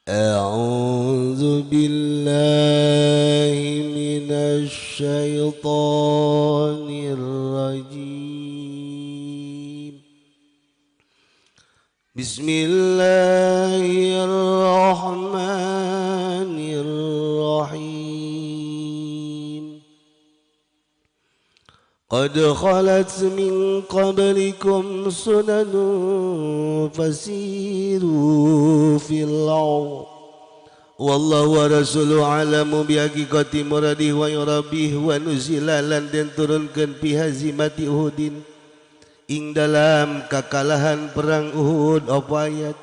أعوذ بالله من الشيطان الرجيم بسم الله الرحمن الرحيم قد خلت من قبلكم سنن فسيروا في الأرض والله ورسوله alamu bihaqiqati muradih wa yurabih wa nuzila lan den turunkeun fi hazimati Uhudin ing dalam kekalahan perang Uhud apa ayat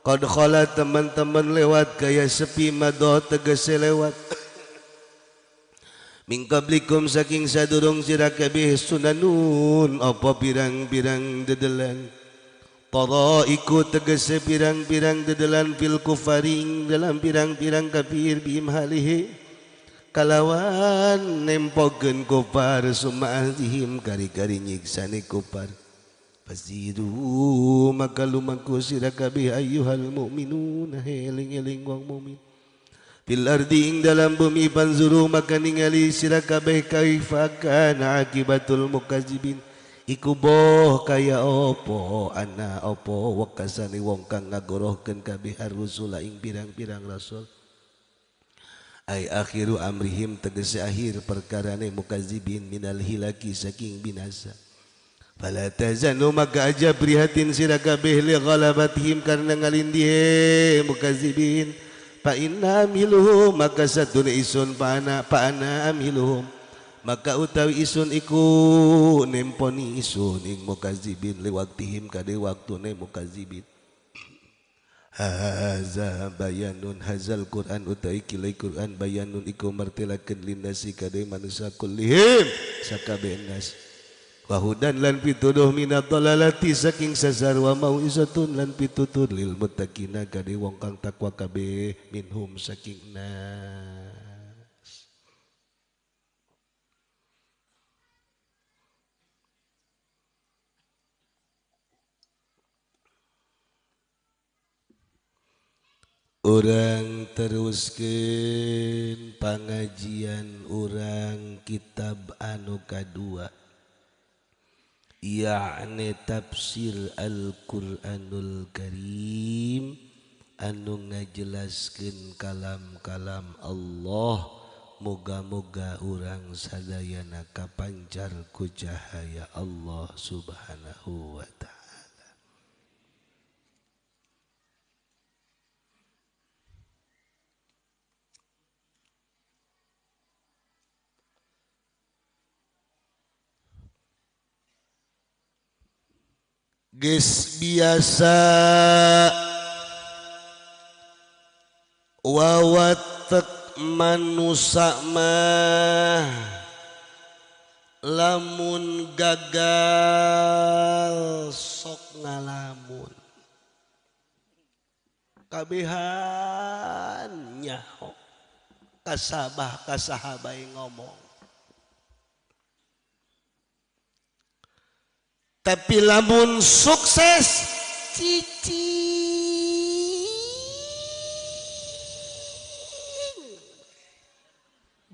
qad khalat teman-teman lewat kaya sepi madoh tegese lewat min qablikum saking sadurung sira kabeh sunanun apa pirang-pirang dedelan taraiku tegese pirang-pirang dedelan fil kufaring dalam pirang-pirang kafir bihim halihi kalawan nempokeun kufar sumaazihim kari-kari nyiksane kufar fasiru maka lumaku sira kabeh ayyuhal mukminuna eling-eling wong mukmin fil ardi ing dalam bumi panzuru maka ningali sira kabeh kaifa kana akibatul mukazzibin iku boh kaya opo ana opo wakasane wong kang ngagorohkeun kabeh ar-rusula ing pirang-pirang rasul ai akhiru amrihim tegese akhir perkarane mukazzibin minal hilaki saking binasa fala tazanu maka aja prihatin sira kabeh li ghalabatihim karena ngalindihe mukazzibin fa inna amiluhum maka satun isun pa ana amiluhum maka utawi isun iku nemponi isun ing mukazzibin liwaktihim kade waktune mukazzibin haza bayanun hazal Quran utawi kilai Quran bayanun iku martelakeun linnasi kade manusia kullihim sakabeh nas wahudan lan pituduh minad dalalati saking sasar wa mauizatun lan pitutur lil muttaqina kade wong kang takwa kabeh minhum saking nas. Urang teruskeun pangajian urang kitab anu kadua yakni tafsir Al-Qur'anul Karim anu ngajelaskeun kalam-kalam Allah moga-moga urang sadayana kapancar ku cahaya Allah Subhanahu wa ta'ala. Geus biasa wawatek manusa mah lamun gagal sok ngalamun kabehan nyaho kasabah kasahabai ngomong tapi lamun sukses cicing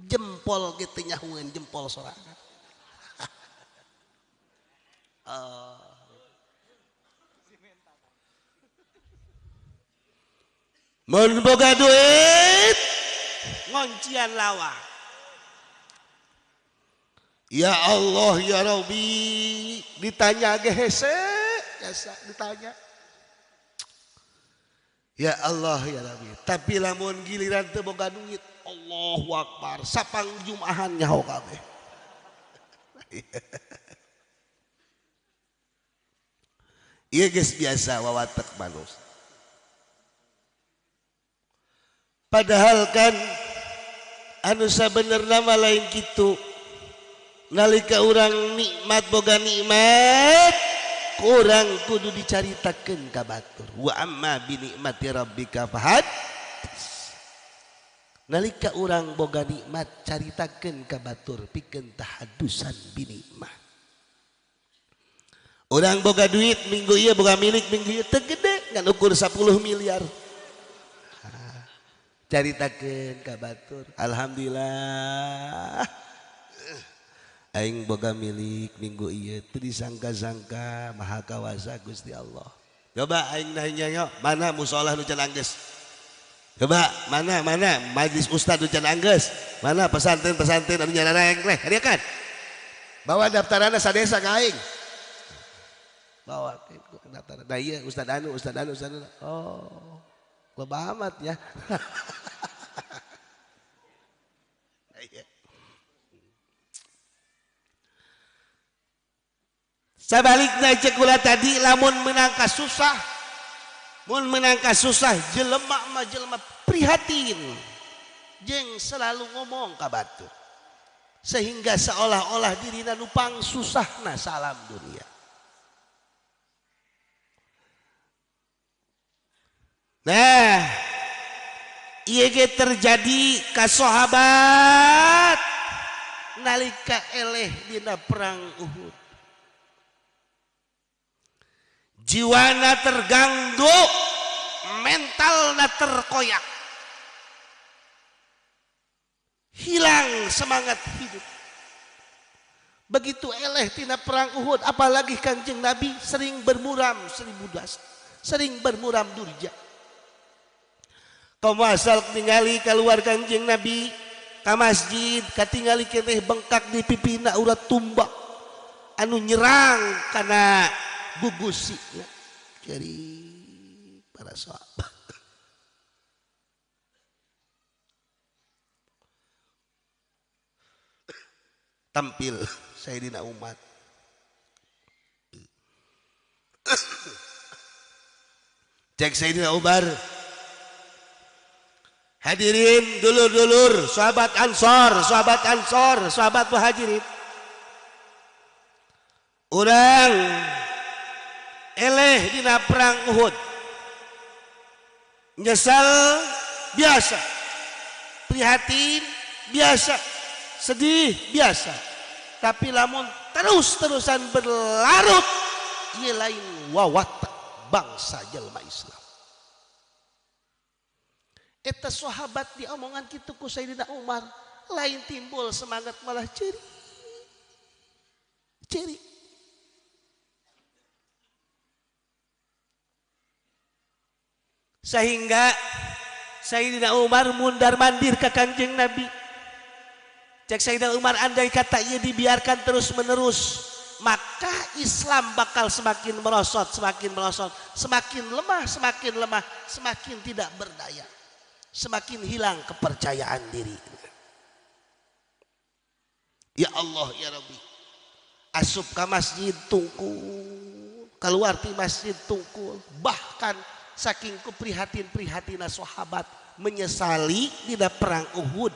jempol gitu nyahuan jempol sorangan mun boga duit ngoncian lawak ya Allah ya Rabbi ditanya ge hese biasa ditanya ya Allah ya Rabbi tapi lamun giliran teu boga duit Allahu Akbar sapang jumahan nyaho kabeh ieu geus biasa wawatek manusia padahal kan anu sabenerna mah lain kitu nalika urang nikmat boga nikmat kurang kudu dicaritakeun ka batur wa amma bi nikmati rabbika fahad nalika urang boga nikmat caritakeun ka batur pikeun tahadusan bi nikmat Orang boga duit minggu iya boga milik minggu iya tegede ngan ukur 10 miliar. Caritakeun ka batur. Alhamdulillah. Aing boga milik minggu iya teu disangka-sangka maha kawasa Gusti Allah. Coba aing nanya yuk, mana musola nu can anggeus? Coba mana majlis ustad nu can anggeus? Mana pesantren-pesantren anu nyarareng leh, hadiah kan? Bawa daftaranna sadesa ka aing. Bawa daftar. Nah iya Ustad anu. Oh, loba amat ya. Sabalikna cek kula tadi lamun menangka susah. Mun menangka susah jelema mah jelema prihatin. Jeung selalu ngomong ka batur. Sehingga seolah-olah dirina nupang susahna salam dunia. Nah, ieu ge terjadi ka sahabat nalika eleh dina perang Uhud. Jiwana terganggu, mentalna terkoyak. Hilang semangat hidup. Begitu eleh tina perang Uhud, apalagi Kanjeng Nabi sering bermuram 1000 sering bermuram durja. Kamu asal tinggali keluar Kanjeng Nabi ka masjid katingali keneh bengkak di pipina urat tumbak anu nyerang kana gugusina jadi para sahabat. Tampil Sayyidina Umar. Cek Sayyidina Umar. Hadirin dulur-dulur, sahabat Ansor, sahabat Muhajirin. Urang eleh dina perang Uhud. Nyesal biasa. Prihatin biasa. Sedih biasa. Tapi lamun terus-terusan berlarut ieu lain wawatak bangsa jelema Islam. Eta sahabat diomongan kitu ku Sayyidina Umar lain timbul semangat malah ceri. Sehingga Sayyidina Umar mundar mandir ke Kanjeng Nabi. Cek Sayyidina Umar andai kata ia dibiarkan terus menerus maka Islam bakal semakin merosot, semakin lemah, semakin tidak berdaya. Semakin hilang kepercayaan diri. Ya Allah ya Rabbi, asup ke masjid tungkul, keluar di masjid tungkul, bahkan saking keprihatin-prihatina sahabat menyesali dina perang Uhud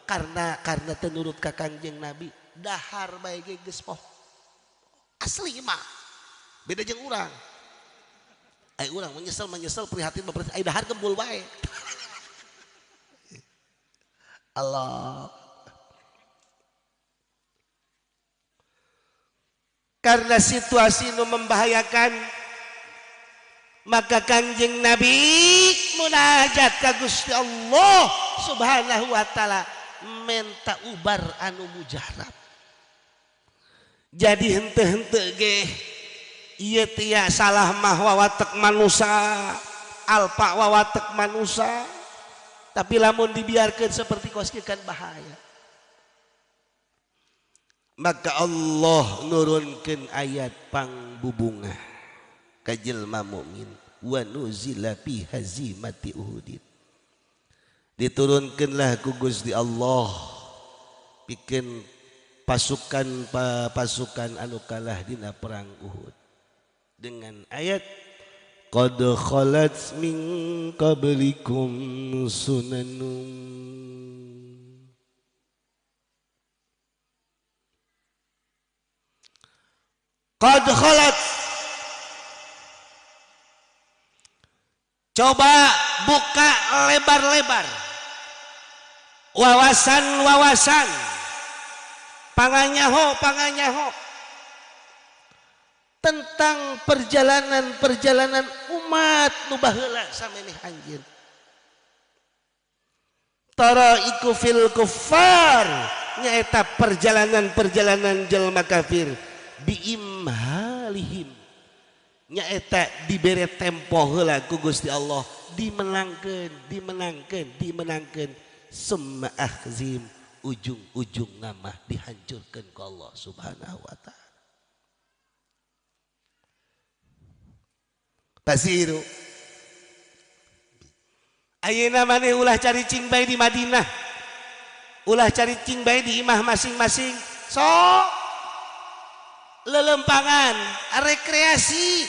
karena tenurut ka Kanjeng Nabi dahar bae geus poh asli mah beda jeung urang. Ai urang menyesal prihatin ai dahar gembul bae. Allah. Karena situasi itu membahayakan maka Kanjeng Nabi munajat ka Gusti Allah Subhanahu wa taala menta ubar anu mujarab. Jadi henteu-henteu ge ieu tia salah mah wawatek manusia, alpa wawatek manusia. Tapi lamun dibiarkan seperti koskekan bahaya. Maka Allah nurunkan ayat pangbubungah ka jelema mukmin wa nuzila fi hazimati Uhud. Diturunkanlah ku Gusti Allah bikin pasukan anu kalah dina perang Uhud dengan ayat qad khalat min qablikum sunanun. Qad khalat. Coba buka lebar-lebar wawasan panganyaho tentang perjalanan umat nu baheula sameneh anjeun. Taraiku fil kuffar nyaeta perjalanan jelma kafir biimhalihim nyaeta dibere tempo heula ku Gusti Allah dimenangkeun summa akhzim ujung-ujung namah dihancurkeun ku Allah Subhanahu wa taala. Basiru ayeuna maneh ulah cari cing bae di Madinah, ulah cari cing bae di imah masing-masing, sok lelempangan rekreasi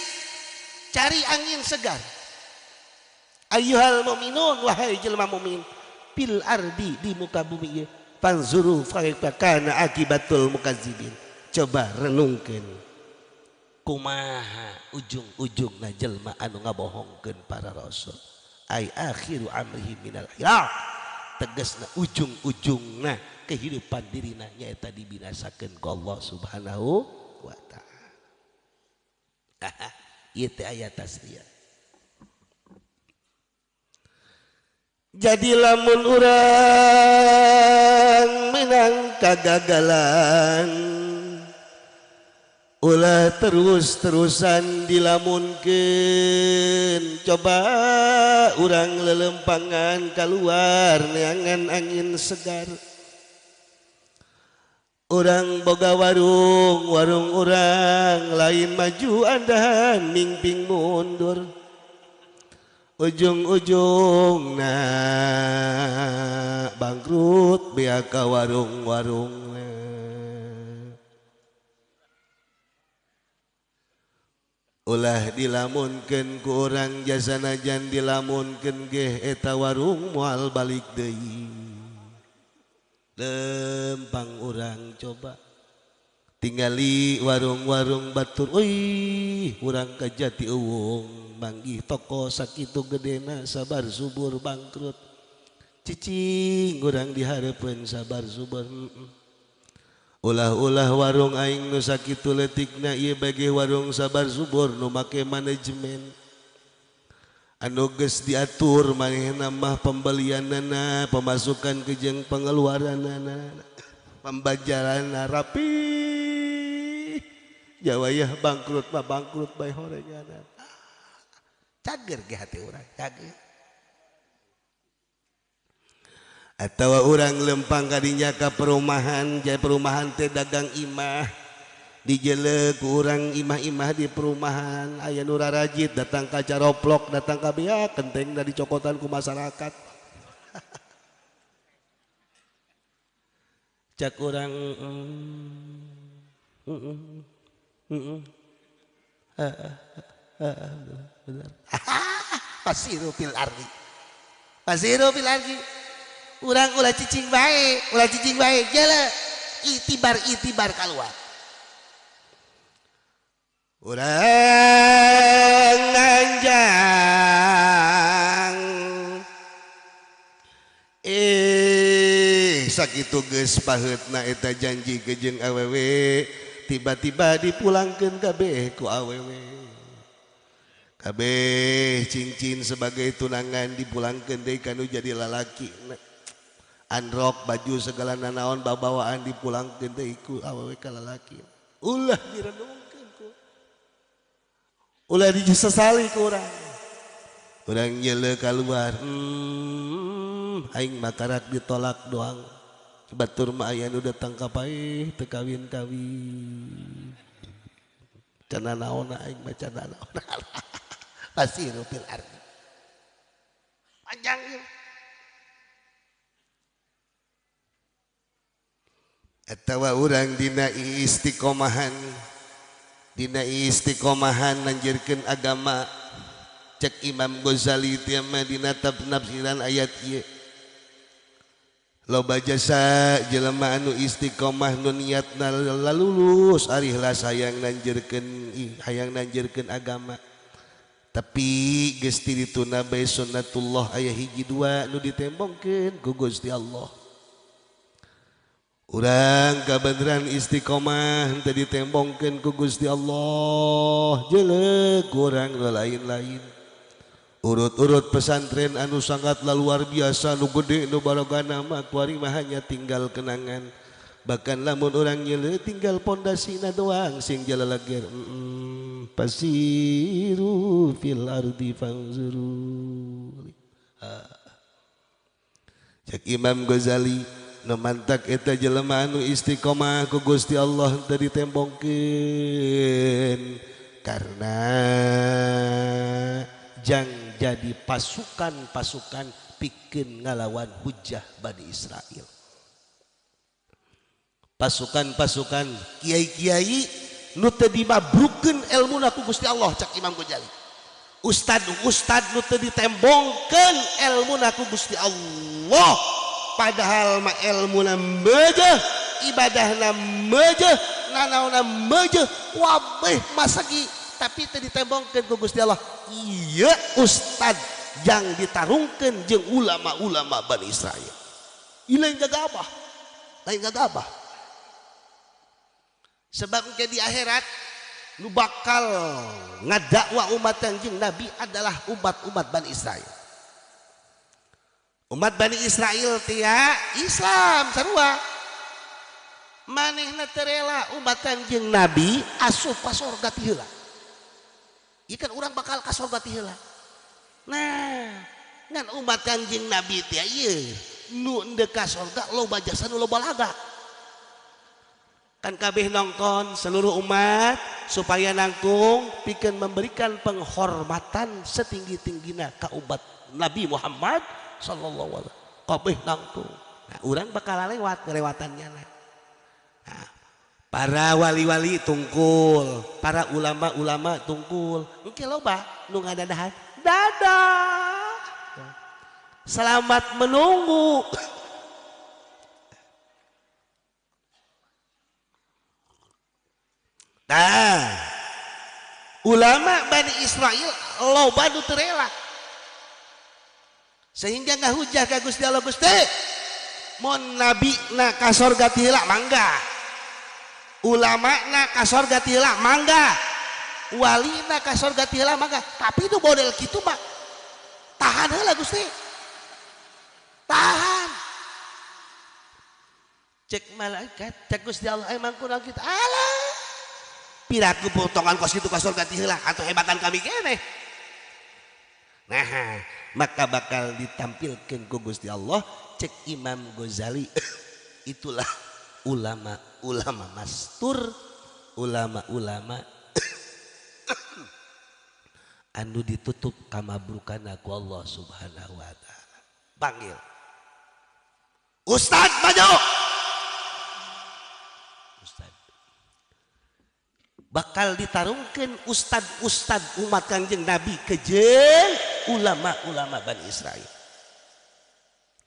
cari angin segar. Ayyuhal mu'minun wahai jelma mukmin fil ardi di muka bumi ieu fanzuru kaifa kana akibatul mukazzibin. Coba renungkeun kumaha ujung-ujungna jelma anu ngabohongkeun para rasul. Ai akhiru amrihi minal hilak tegasna ujung-ujungna kehidupan dirina nyaeta dibinasakeun ku Allah Subhanahu wa taala. Ieu teh ayat tasriyah. Jadi lamun urang menang kagagalan ulah terus-terusan dilamunkeun, coba urang lelempangan keluar neangan angin segar. Urang boga warung urang lain maju andahan mingping mundur. Ujung-ujungna bangkrut bea ka warung-warungna. Ulah dilamunkeun ku urang jasanajan dilamunkeun ge eta warung moal balik deui. Lempang urang coba tingali warung-warung batur euy urang ka Jati Euwung manggih toko sakitu gedena sabar subur bangkrut cicing urang dihareupeun sabar subur. Ulah-ulah warung aing nu sakitu leutikna ieu bage warung sabar subur nu make manajemen anu geus diatur manehna mah pembelianana pemasukan ke jeung pengeluaranana pembajaranna rapi jawayah bangkrut mah bangkrut bae horenganan cager ge hati urang cager. Atawa urang lempang kadinya ka perumahan jaya perumahan teh dagang imah dijeleg urang imah-imah di perumahan aya nu rarajit datang ka caroplok datang ka bea kenteng da dicokotan ku masyarakat. Cak urang benar. Pasiru fil ardi urang ulah cicing bae jele itibar keluar urang nganjang sakitu geus paheutna eta janji ke jeung awewe tiba-tiba dipulangkeun kabeh ku awewe kabeh cincin sebagai tunangan dipulangkeun deui kanu jadi lalaki. Androk baju segala nanaon bawaan dipulangkeun deui ku awewe ka lalaki. Ulah direnungkeun ku. Ulah disesali ku urang. Urang nyeuleuh kaluar. Aing makarak ditolak doang. Batur mah aya nu datang ka paeh teu kawin-kawin. Cenah naonna aing mah cenah naonna. Pasiru fil ardi. Panjang ieu. Atawa urang dina istiqomahan nanjirkeun agama cek Imam Ghazali teh mah dina penafsiran ayat ieu loba jasa jelema anu istiqomah nu niatna lulus arihlah hayang nanjirkeun agama tapi geus ti dituna bae sunnatullah aya hiji dua nu ditembongkeun ku Gusti Allah. Urang kabeneran istiqomah tadi ditembongkeun ku Gusti Allah jelek urang lain-lain. Urut-urut pesantren anu sangat luar biasa nu gede nu barogana mah kuari mah hanya tinggal kenangan. Bahkan lamun orang nyele tinggal pondasina doang sing jalalager. Pasiru fil ardi fanzuru. Cek Imam Ghazali nu mantak eta jelema anu istiqomah ku Gusti Allah teu ditembongkeun karena jang jadi pasukan-pasukan pikeun ngalawan hujah Bani Israil. Pasukan-pasukan kiai-kiai nu teu dimabrukeun elmuna ku Gusti Allah cak Imam Ghazali. Ustad-ustad nu teu ditembongkeun elmuna ku Gusti Allah. Padahal mah elmuna meujeuh, ibadahna meujeuh, nanaonna meujeuh, wabeh masagi tapi teu ditembongkeun ku Gusti Allah. Ieu ustad yang ditarungkeun jeung ulama-ulama Bani Israil. Ieu lain gagabah. Lain gagabah. Sebab engke di akhirat nu bakal ngadakwa umat Kangjeng Nabi adalah umat-umat Bani Israil. Umat Bani Israil tia Islam sarua. Manehna teu rela umat Kangjeng Nabi asup ka sorga ti heula. Ieu kan urang bakal ka sorga ti heula. Nah, ngan umat Kangjeng Nabi tia ieu nu endeu ka sorga loba jasa nu loba laga. Kan kabeh nongkon seluruh umat supaya nangkung pikeun memberikan penghormatan setinggi-tinggina ka umat Nabi Muhammad sallallahu alaihi wasallam. Kabeh nangkung. Nah, urang bakal lewat ngelewatannya. Nah, para wali-wali tungkul, para ulama-ulama tungkul. Engke loba nu ngadadahan. Dadah. Selamat menunggu. Nah, ulama Bani Israil loba nu teu rela. Sehingga ngahujah ka Gusti Allah, Gusti mun nabi na ka sorga ti heula mangga, ulama na ka sorga ti heula mangga, wali na ka sorga ti heula mangga, tapi itu model kitu mah tahan heula Gusti, tahan. Cek malaikat, cek Gusti Allah emang kurang kita alah piraku potongan kos kitu ka sorga ti heula atuh hebatan kami keneh. Nah, maka bakal ditampilkan ku Gusti Allah cek Imam Ghazali. Itulah ulama-ulama mastur, ulama-ulama anu ditutup kamabrukan aku Allah Subhanahu wa taala. Panggil Ustad maju. Ustad bakal ditarungkeun ustad-ustad umat Kangjeng Nabi kejeung ulama-ulama Bani Israil.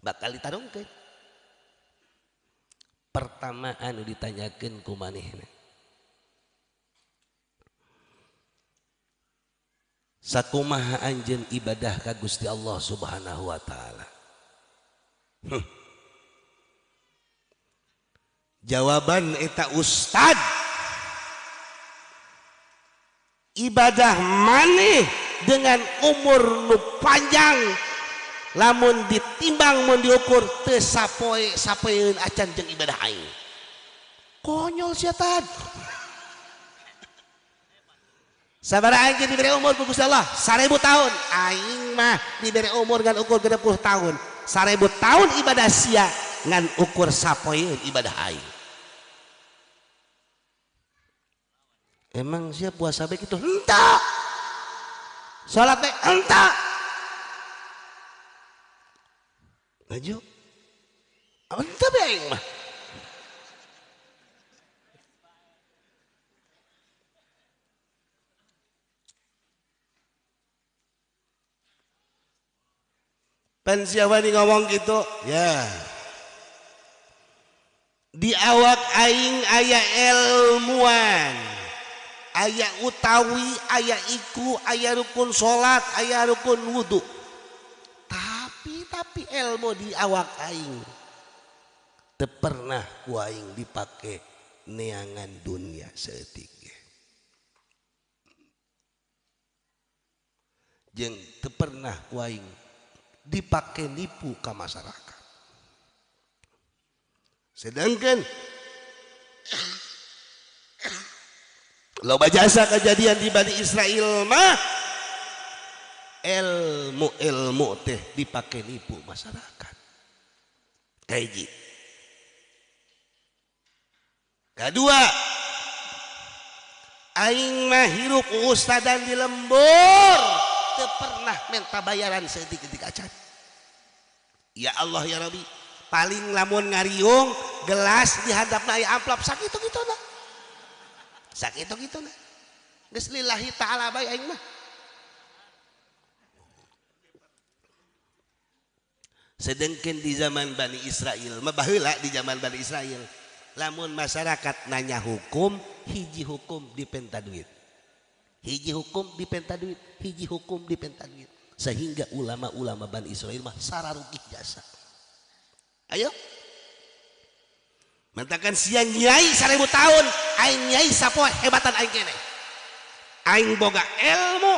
Bakal ditarungkeun. Pertama anu ditanyakeun ku manehna. Sakumaha anjeun ibadah ka Gusti Allah Subhanahu wa taala? Jawaban eta ustad, ibadah maneh dengan umur nu panjang lamun ditimbang mun diukur teu sapoe-sapoeun acan jeung ibadah aing. Konyol sia tad. Sabaraha aing diberi umur ku Gusti Allah 1000 tahun, aing mah diberi umur ngan ukur 60 tahun. 1000 tahun ibadah sia ngan ukur sapoeun ibadah aing. Emang siap puasa baik itu? Entah. Salat baik? Entah. Maju. Entah baik mah. Pan siapa nih ngomong gitu? Ya. Di awak aing aya ilmuwan. Aya utawi, aya iku, aya rukun salat, aya rukun wudu. Tapi ilmu di awak aing teu pernah ku aing dipake neangan dunia seeutik ge. Jeung teu pernah ku aing dipake nipu ka masyarakat. Sedangkan loba jasa kejadian di Bani Israel mah ilmu teh dipake nipu masyarakat. Kaiji. Kedua, aing mah hirup ustadan di lembur teu pernah minta bayaran seeutik-eutik acan. Ya Allah ya Rabbi, paling lamun ngariung gelas di hadapna aya amplop sakitu-kituna. Sakitu-kituna. Geus lillahi taala bae aing mah. Sedangkan di zaman Bani Israel, mah baheula di zaman Bani Israel, lamun masyarakat nanya hukum, hiji hukum dipenta duit. Hiji hukum dipenta duit, hiji hukum dipenta duit. Sehingga ulama-ulama Bani Israel mah sararugih jasa. Ayo. Mantakan siang nyai 1000 tahun, aing nyai sapoe hebatan aing keneh. Aing boga ilmu,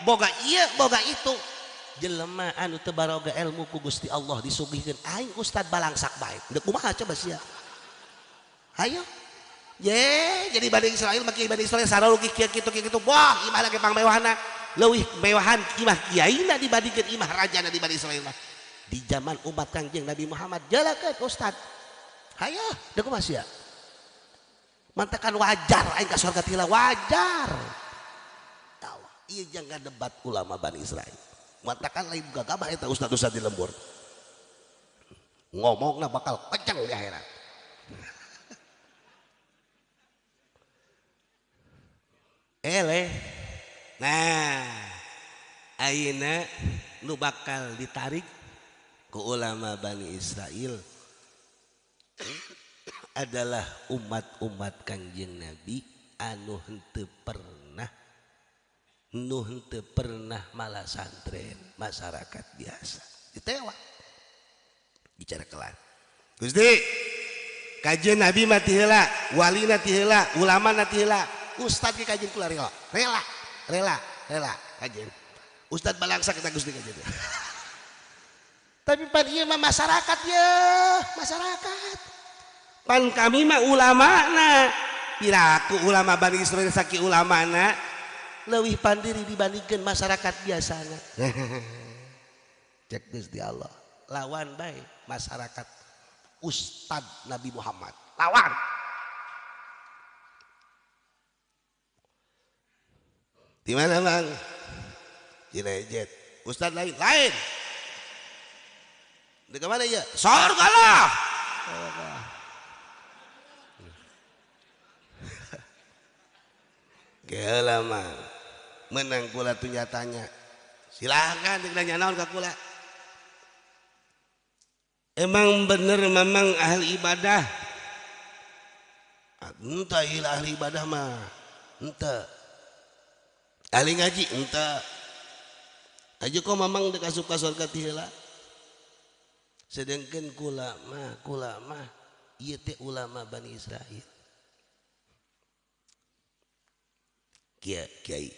boga ieu, boga itu. Jelema anu teu baroga ilmu ku Gusti Allah disugihkeun aing ustad balangsak bae. Deuk kumaha coba sia? Hayo. Jadi Bani Israel maki Bani Israel sararugih kitu-kitu. Wah, imah lagi pangmewahna. Leuwih mewahan imah kiaina dibandingkeun imah rajana di Bani Israel mah. Di zaman umat Kangjeng Nabi Muhammad jalakeun ustad. Hayo, deuk kumaha sia? Mantakan wajar aing ka surga tila wajar. Tawa, ieu jangan debat ulama Bani Israel. Mantakan lain gagabah eta ustad-ustad di lembur. Ngomongna bakal kencang di akhirat. Nah, ayeuna nu bakal ditarik ku ulama Bani Israel adalah umat-umat Kangjeng Nabi anu henteu pernah malah santren, masyarakat biasa ditewak bicara kelar. Gusti kajian Nabi mati heula, wali mati heula, ulama mati heula, ustad ge kajian kula rela kajian ustad balangsa kita Gusti kajian. Tapi pan ieu mah masyarakat ya, masyarakat. Pan kami mah ulamana. Piraku ulama Bani Israel saki ulamana leuwih pandiri dibandingkeun masyarakat biasana. Cek Gusti Allah. Lawan bae masyarakat Ustad Nabi Muhammad. Lawan. Di mana Bang? Cilejet. Ustad lain. Di mana ya? Surga lah. Geula mah menang kula tuh nyatanya. Silahkan nanya naon ka kula. Emang bener memang ahli ibadah? Entah ilah ahli ibadah mah. Entah. Ahli ngaji entah. Aja kok memang dek asup ka surga ti heula. Sedangkan kula mah ieu teh ulama Bani Israil. Kiai.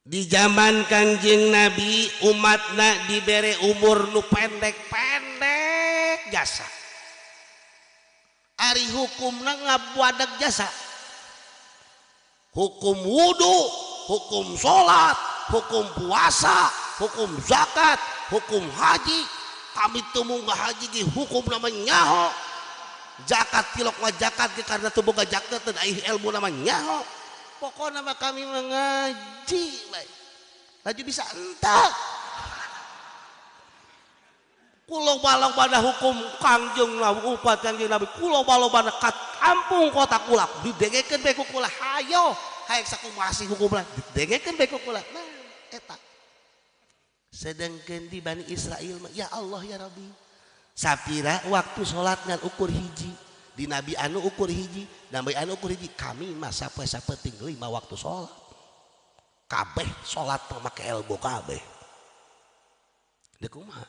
Di zaman Kangjeng Nabi umatna dibere umur nu pendek-pendek jasa. Ari hukumna ngabuadag jasa. Hukum wudu, hukum sholat, hukum puasa, hukum zakat, hukum haji. Kami temunggah haji ge hukum nama nyaho. Zakat tilok mah zakat ge karena teu boga zakat teu aya ilmu nama nyaho. Pokokna mah kami mengaji bae. Haji bisa entah. Kulo balong pada hukum Kangjeng Nabi upat Kangjeng Nabi kulo balong pada kampung kota kula didengekeun bae ku kula hayo hayang sakumaha hukumna didengekeun bae ku kula. Nah eta. Sedangkan di Bani Israel ya Allah ya Rabbi sapira waktu sholat ngan ukur hiji di Nabi anu ukur hiji Nabi anu ukur hiji kami mah sape-sape tinggal 5 waktu sholat kabeh sholat make elbow kabeh dek kumaha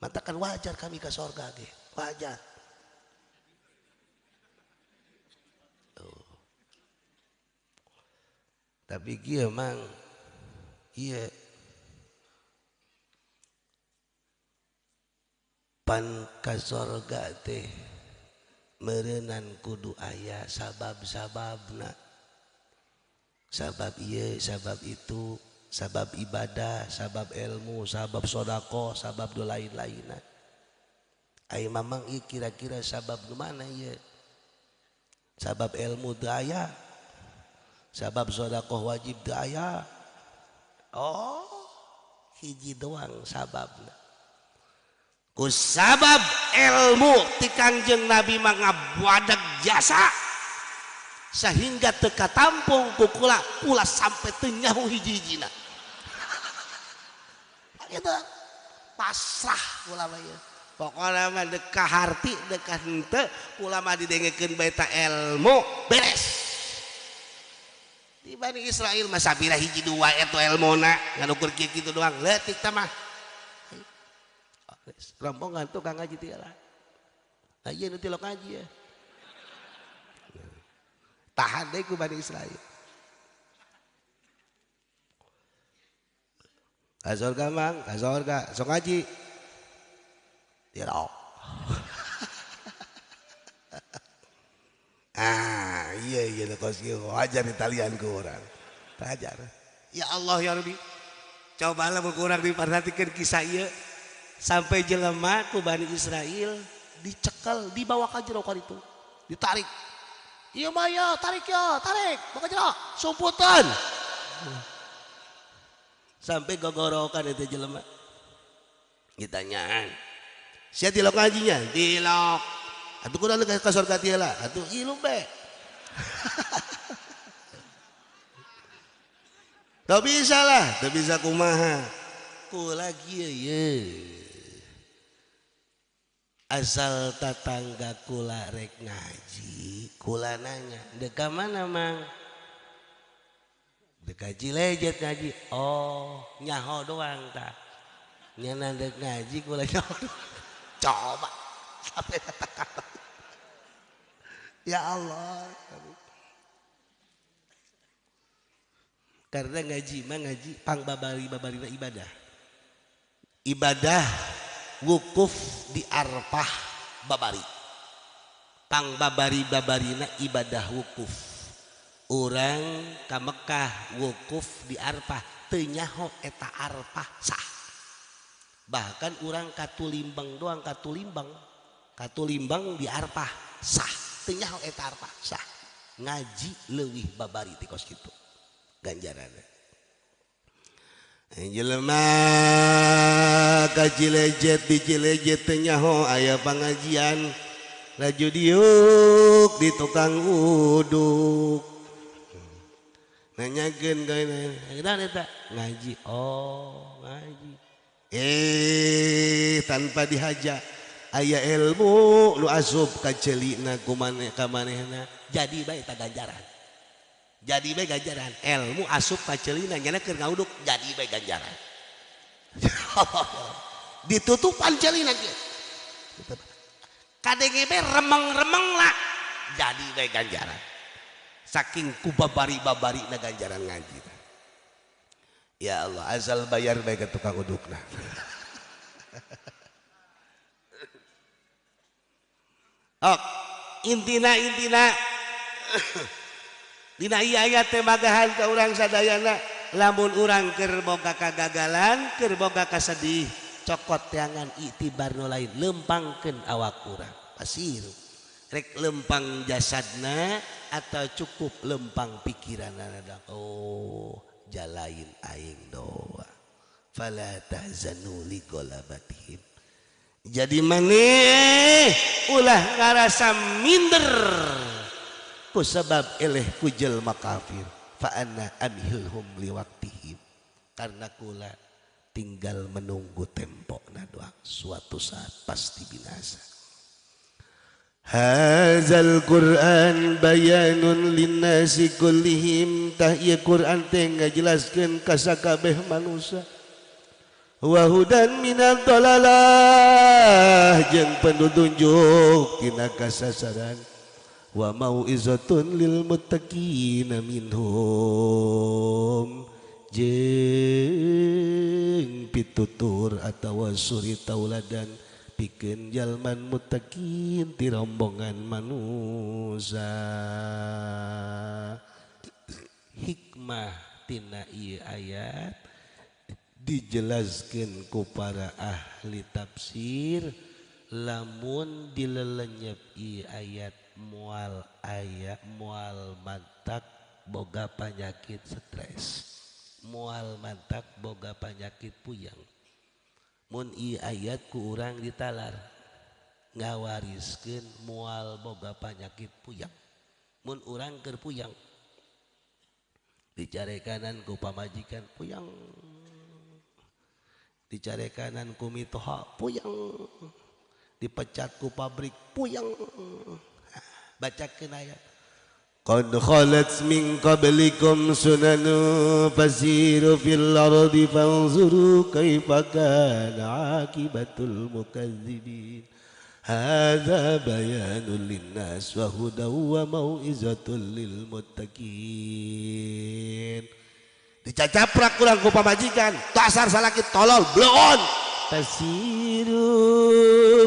Matakan wajar kami ke sorga ge, wajar. Tapi kieu mang ieu pan ka sorga teh meureunnan kudu aya sabab-sababna. Sabab ieu, sabab itu, sabab ibadah, sabab ilmu, sabab sodako, sabab do lain-lainna. Ai mamang ieu kira-kira sabab nu mana ieu? Sabab ilmu teu aya. Sabab sodakoh wajib teu aya. Oh, hiji doang sababna. Ku sabab ilmu ti Kangjeng Nabi mah ngabuadag jasa sehingga teu katampung ku kula sampai teu nyaho hiji-hijina. Kitu pasrah kula mah ieu. Pokona mah deuk ka harti deuk ka henteu kula mah didengekeun bae ta ilmu beres. Di Bani Israel mah sabira hiji dua eta ilmuna nganukur kitu doang leutik tah mah. Rombongan tukang ngaji teh lah. Nah ieu nu tilok ngaji ya. Tahan deui ku Bani Israel. Ka surga mang, ka surga sok ngaji. Tilok. Iya kos wajar Italian ke orang wajar. Ya Allah ya Rabbi, cobalah kurang diperhatikan kisah iya sampai jelema ku Bani Israel dicekel dibawa ka jero kan itu ditarik. Iya mah ya tarik bawa jero sumputan sampai gogorokan itu jelema. Ditanyaan sia tilok ngajinya tilok atuh kudu ka surga tieu lah atuh ieu be. Tak bisa lah, tak bisa kumaha. Kula kieu ye. Asal tetangga kula rek ngaji, kula nanya, "Dek ka mana, Mang?" "Dek ka Cilejet ngaji." "Oh, nyaho doang tah." Nyana dek ngaji kula nyaho. Coba sampai katakan. Ya Allah. Karena ngaji mah ngaji pang babarina ibadah wukuf di Arfah babari pang babarina ibadah wukuf orang ka Mekah wukuf di Arfah teu nyaho eta Arfah sah. Bahkan orang katulimbang doang katulimbang di Arfah sah teu nyaho eta Arfah sah. Ngaji leuwih babari ti kos kitu ganjaranna. Jelema ka Cilejet di Cilejet teu nyaho aya pangajian laju diuk di tukang uduk nanyakeun ka naon eta ngaji. Oh ngaji tanpa dihaja aya ilmu nu asup ka ceulina ka manehna jadi bae eta ganjaran. Jadi bae ganjaran ilmu asup ka ceulina nyana keur ngauduk jadi bae ganjaran. Ditutupan ceulina kieu. Kadenge bae remeng-remeng lah jadi bae ganjaran. Saking kubabari-babarina ganjaran ngaji. Ya Allah asal bayar bae ka tukang udukna. Oh, intina dina ieu aya teh magahan ka urang sadayana lamun urang keur boga kagagalan keur boga kasedih cokot teangan itibar nu lain lempangkeun awak urang pasir rek lempang jasadna atau cukup lempang pikiranna. Oh jalain aing doa fala tahzanu li qalabatihim. Jadi maneh ulah ngarasa minder ku sebab eleh ku jelma kafir fa anna amhilhum liwaqtihim karena kula tinggal menunggu tempona doang suatu saat pasti binasa. Hazal Quran bayanun linnasi kullihim tah ieu Quran teh ngajelaskeun ka sakabeh manusia. wa hudan minad dhalalah jeung petunjuk tina kasasaran wa mau'izatun lil muttaqina minhum jeung pitutur atawa suri tauladan pikeun jalman muttaqin ti rombongan manusia. Hikmah tina ieu ayat dijelaskeun ku para ahli tafsir lamun dilelenyep ieu ayat moal mantak boga penyakit stres, moal mantak boga penyakit puyang. Mun ieu ayat ku urang ditalar ngawariskeun moal boga penyakit puyang. Mun urang keur puyang dicarekanan ku pamajikan puyang, dicarekanan ku mitoha puyang, dipecat ku pabrik puyang. Bacakeun ayat qad khalat min qablikum sunanu fasiru fil ardi fanzuru kaifa kana akibatul mukadzibin hadza bayanul linnas wa hudaw wa mau'izatul lil muttaqin. Dicacaprak kurang ku pamajikan dasar salakit tolol bloon fasiru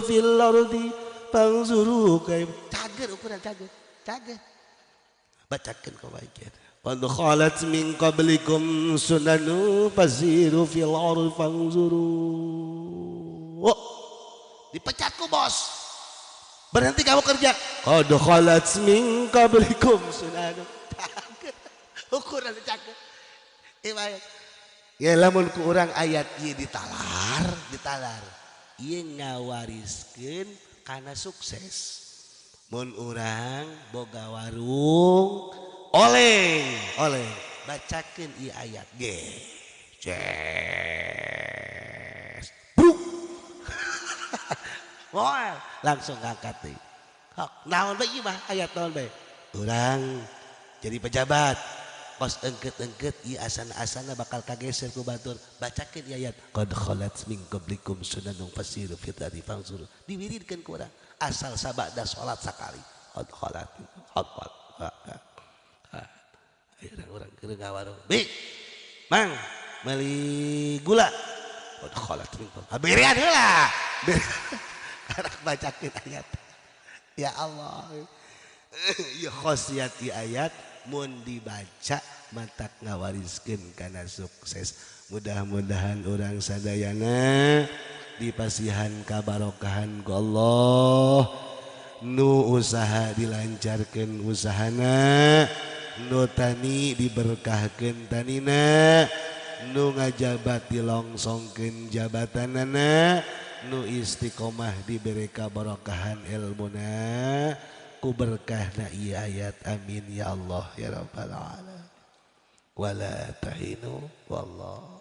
fil ardi fanzuru kaifa cager ukuran cager bacakeun ka bagian qad khalat min qablikum sunanu fasiru fil ardi fanzuru. Oh, dipecat ku bos, berhenti kamu kerja. Qad khalat min qablikum sunanu ukuran cager ibayat ya lamun ku urang ayat ieu ditalar ieu ngawariskeun kana sukses. Mun urang boga warung oleng bacakeun ieu ayat ge ces bruk moal langsung ngangkat deui. Hok naon bae ieu mah ayat naon bae urang jadi pejabat kos engkeut ieu asana bakal kageser ku batur bacakeun ieu ayat qad khalat min qablikum sunanun fasiru fil ardi fanzuru diwiridkeun ku urang asal sabada salat sakali qad khalat orang keur ngawarung bi mang meuli gula qad khalat min berean heula karek bacakeun ayat ya Allah. Ieu khosiat di ayat mun dibaca mantak ngawariskeun kana sukses. Mudah-mudahan orang sadayana dipasihan kabarokahan ku Allah, nu usaha dilancarkeun usahana, nu tani diberkahkeun tanina, nu ngajabat dilongsongkeun jabatanana, nu istiqomah diberi kabarokahan ilmuna ku berkahna ieu ayat amin ya Allah ya rabbal alamin. Wala tahinu wallah